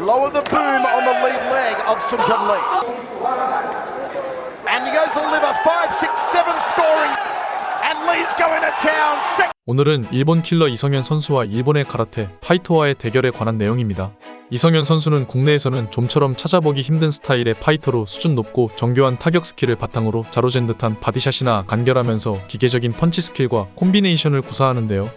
Lower the boom on the lead leg of Lee. And he goes to the liver, 5, 6, 7 scoring. And Lee's going to town. 오늘은 일본 킬러 이성현 선수와 일본의 가라테 파이터와의 대결에 관한 내용입니다. 이성현 선수는 국내에서는 좀처럼 찾아보기 힘든 스타일의 파이터로 수준 높고 정교한 타격 스킬을 바탕으로 자로잰 듯한 바디샷이나 간결하면서 기계적인 펀치 스킬과 콤비네이션을 구사하는데요.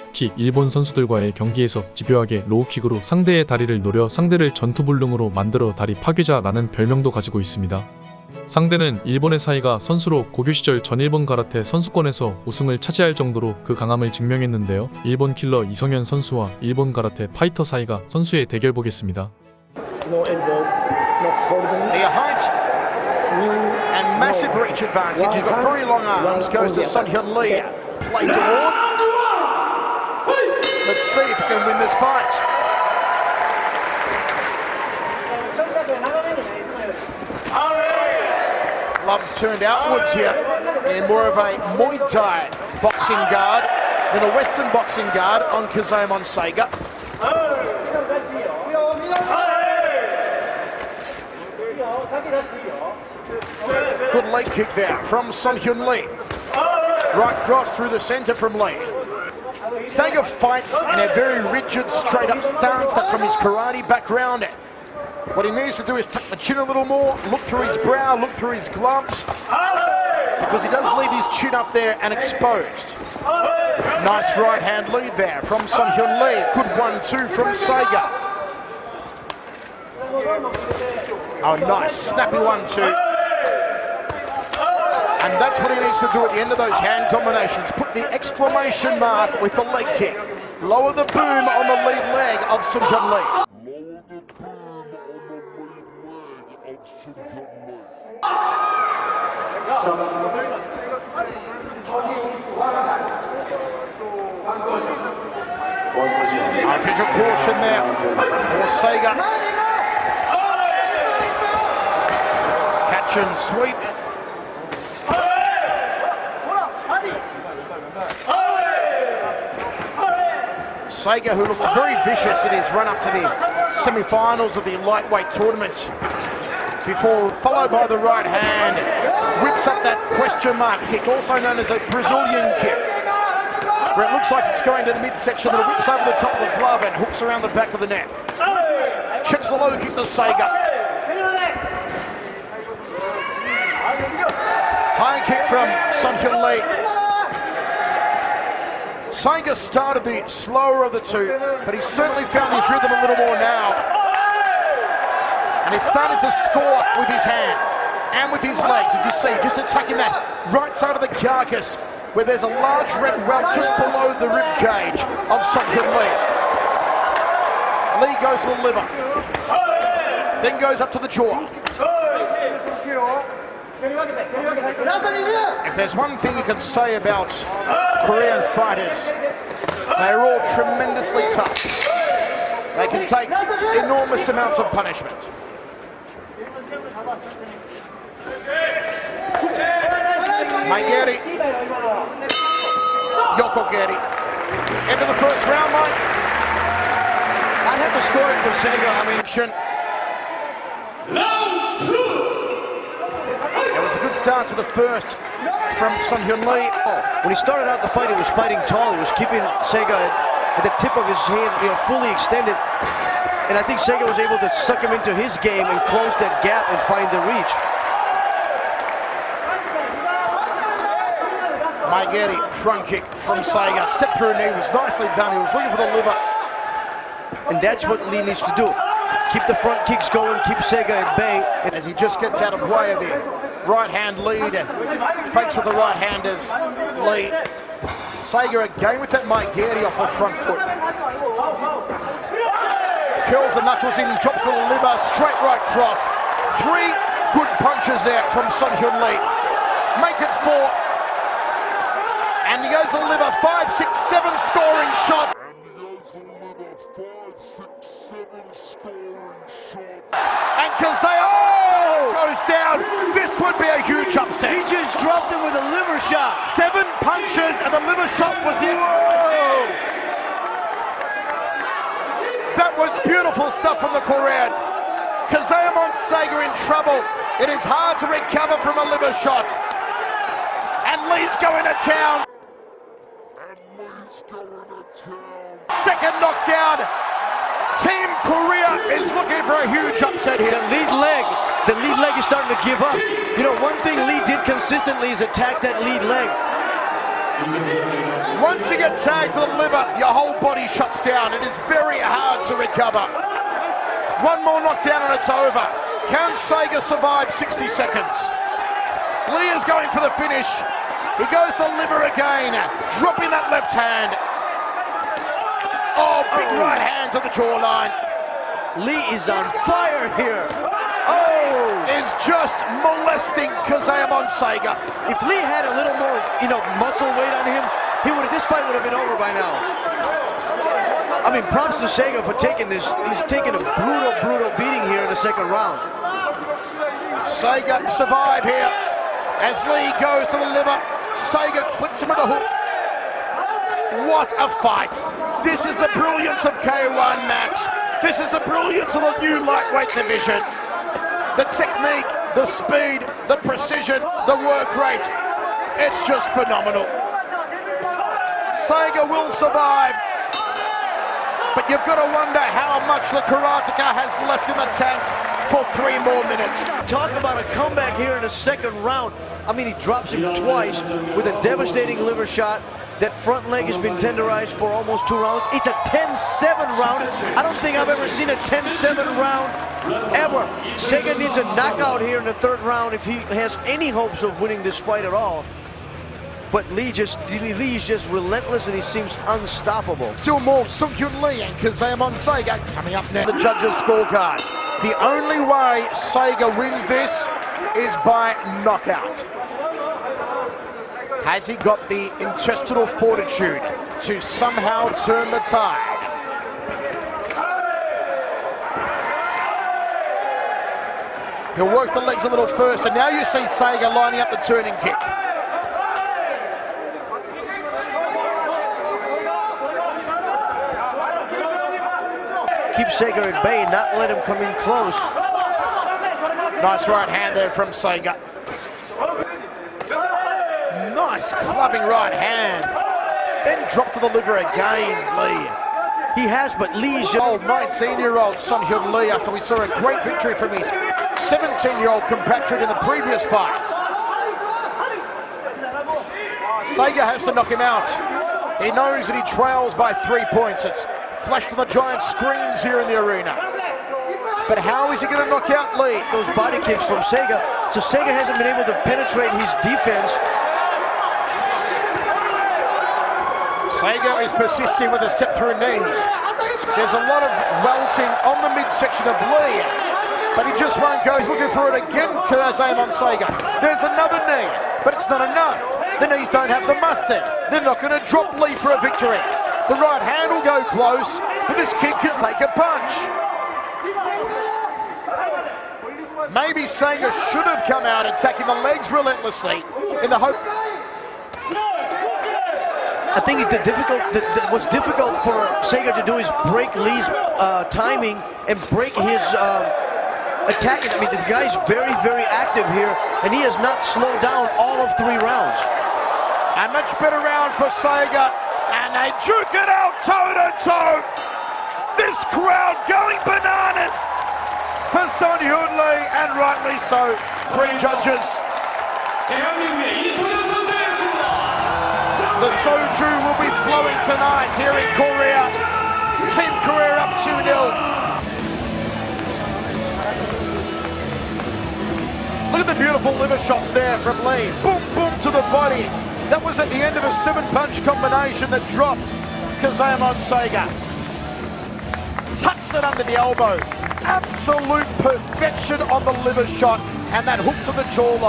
특히 일본 선수들과의 경기에서 집요하게 로우킥으로 상대의 다리를 노려 상대를 전투불능으로 만들어 다리 파괴자라는 별명도 가지고 있습니다. 상대는 일본의 사이가 선수로 고교 시절 전일본 가라테 선수권에서 우승을 차지할 정도로 그 강함을 증명했는데요. 일본 킬러 이성현 선수와 일본 가라테 파이터 사이가 선수의 대결 보겠습니다. The height and massive reach advantage. He's got very long arms. Goes to Lee. Play toward. Let's see if he can win this fight. Gloves turned outwards here in more of a Muay Thai boxing guard than a Western boxing guard on Kazamon Saiga. Good leg kick there from Lee. Right cross through the centre from Lee. Saiga fights in a very rigid, straight-up stance. That's from his karate background. What he needs to do is tuck the chin a little more, look through his brow, look through his gloves, because he does leave his chin up there and exposed. Nice right hand lead there from Lee. Good 1-2 from Saiga. Oh, nice, snappy 1-2. And that's what he needs to do at the end of those hand combinations. Put the exclamation mark with the leg kick. Lower the boom on the lead leg of Lee. Official caution there for Saiga. Catch and sweep. Saiga, who looked very vicious in his run up to the semi-finals of the lightweight tournament, before followed by the right hand, whips up that question mark kick, also known as a Brazilian kick, where it looks like it's going to the midsection, then it whips over the top of the glove and hooks around the back of the neck. Checks the low kick to Saiga. High kick from Lee. Saiga started the slower of the two, but he's certainly found his rhythm a little more now. And he's started to score with his hands and with his legs, as you see, just attacking that right side of the carcass, where there's a large red welt just below the rib cage of Lee. Lee goes to the liver, then goes up to the jaw. If there's one thing you can say about Korean fighters, they're all tremendously tough. They can take enormous amounts of punishment. Maigeri, Yokogeri, into the first round, Mike. I'd have to score it for Saiga. I mean, it was a good start to the first from Lee. when he started out the fight, he was fighting tall. He was keeping Saiga at the tip of his hand, fully extended. And I think Saiga was able to suck him into his game and close that gap and find the reach. Maigeri, front kick from Saiga. Step through knee was nicely done. He was looking for the liver. And that's what Lee needs to do. Keep the front kicks going, keep Saiga at bay. As he just gets out of way of the right hand lead, fakes with the right handers, Lee. Saiga again with that Maigeri off the front foot. Curls the knuckles in, drops the liver, straight right cross. 3 good punches there from Lee. Make it 4. And he goes to the liver, 5, 6, 7 scoring shots. And Kazao goes down. This would be a huge upset. He just dropped him with a liver shot. 7 punches and the liver shot was the... That was beautiful stuff from the Korean. Seiga in trouble. It is hard to recover from a liver shot. And Lee's going to town. Second knockdown. Team Korea is looking for a huge upset here. The lead leg is starting to give up. You know, one thing Lee did consistently is attack that lead leg. Once you get tagged to the liver, your whole body shuts down. It is very hard to recover. One more knockdown and it's over. Can Seiga survive 60 seconds? Lee is going for the finish. He goes to the liver again, dropping that left hand. Oh, big right hand to the jawline. Lee is on fire here. Is just molesting Seiga. If Lee had a little more, muscle weight on him, this fight would have been over by now. I mean, props to Seiga for taking this. He's taking a brutal beating here in the second round. Seiga survive here as Lee goes to the liver. Seiga clips him with a hook. What a fight. This is the brilliance of K1, Max. This is the brilliance of the new lightweight division. The technique, the speed, the precision, the work rate. It's just phenomenal. Seiga will survive. But you've got to wonder how much the karateka has left in the tank for 3 more minutes. Talk about a comeback here in the second round. I mean, he drops him twice with a devastating liver shot. That front leg has been tenderized for almost 2 rounds. It's a 10-7 round. I don't think I've ever seen a 10-7 round ever. Seiga needs a knockout here in the third round if he has any hopes of winning this fight at all. But Lee's just relentless and he seems unstoppable. Still more Seung-Hyun Lee and Seiga coming up now. The judges' scorecards. The only way Seiga wins this is by knockout. Has he got the intestinal fortitude to somehow turn the tide? He'll work the legs a little first, and now you see Seiga lining up the turning kick. Keep Seiga at bay, not let him come in close. Nice right hand there from Seiga. Nice clubbing right hand. Then drop to the liver again, Lee. He has, but Lee's... Old 19-year-old Seung-Hyun Lee, after we saw a great victory from his 17-year-old compatriot in the previous fight. Seiga has to knock him out. He knows that he trails by 3 points. It's flashed on the giant screens here in the arena. But how is he going to knock out Lee? Those body kicks from Seiga, so Seiga hasn't been able to penetrate his defense. Seiga is persisting with the step-through knees. There's a lot of welting on the midsection of Lee, but he just won't go. He's looking for it again, Seiga. There's another knee, but it's not enough. The knees don't have the mustard. They're not going to drop Lee for a victory. The right hand will go close, but this kick can take a punch. Maybe Seiga should have come out attacking the legs relentlessly in the hope. I think what's difficult for Seiga to do is break Lee's timing and break his attacking. I mean, the guy's very, very active here, and he has not slowed down all of 3 rounds. A much better round for Seiga, and they juke it out toe-to-toe. This crowd going bananas for Seung-Hyun Lee, and rightly so. 3 judges. The soju will be flowing tonight here in Korea. Team Korea up 2-0. Look at the beautiful liver shots there from Lee. Boom, boom to the body. That was at the end of a 7-punch combination that dropped Seiga. Tucks it under the elbow. Absolute perfection on the liver shot, and that hook to the jawline.